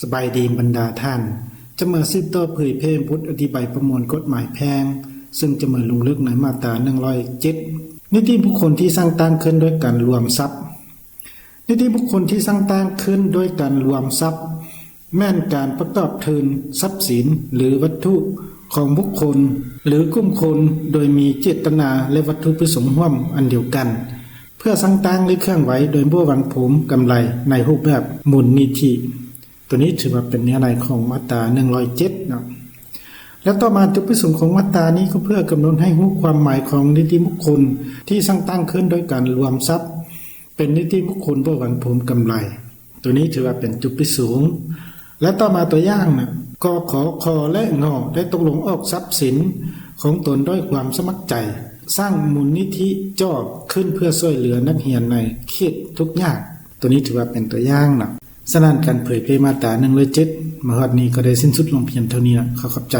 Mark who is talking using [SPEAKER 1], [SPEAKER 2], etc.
[SPEAKER 1] สบายดีบรรดาท่านจะมาสืบต่อเผยแพร่บทอธิบายประมวลกฎหมายแพ่งซึ่งจะมาลงลึกในมาตรา107นิติบุคคลที่สร้างตั้งขึ้นด้วยการรวมทรัพย์นิติบุคคลที่สร้างตั้งขึ้นด้วยการรวมทรัพย์แม่นการประกอบทุนทรัพย์สินหรือวัตถุของบุคคลหรือกลุ่มคนโดยมีเจตนาและวัตถุประสงค์ร่วมอันเดียวกันเพื่อสร้างตั้งหรือเคลื่อนไหวโดยบ่หวังผลกำไรในรูปแบบมูลนิธิตัวนี้ถือว่าเป็นเนื้อในของมาตรา107นะแล้วต่อมาจุดประสงค์ของมาตรานี้ก็เพื่อกำหนดให้รู้ความหมายของนิติบุคคลที่สร้างตั้งขึ้นโดยการรวมทรัพย์เป็นนิติบุคคลบ่หวังผลกำไรตัวนี้ถือว่าเป็นจุดประสงค์และต่อมาตัวอย่างนะกขคและงได้ตกลงออกทรัพย์สินของตนด้วยความสมัครใจสร้างมูลนิธิจ่อขึ้นเพื่อช่วยเหลือนักเรียนในเขตทุกอย่างตัวนี้ถือว่าเป็นตัวอย่างนะฉะนั้นการเผยแพร่มาตรา107มาฮอดนี้ก็ได้สิ้นสุดลงเพียงเท่านี้นะขอบใจ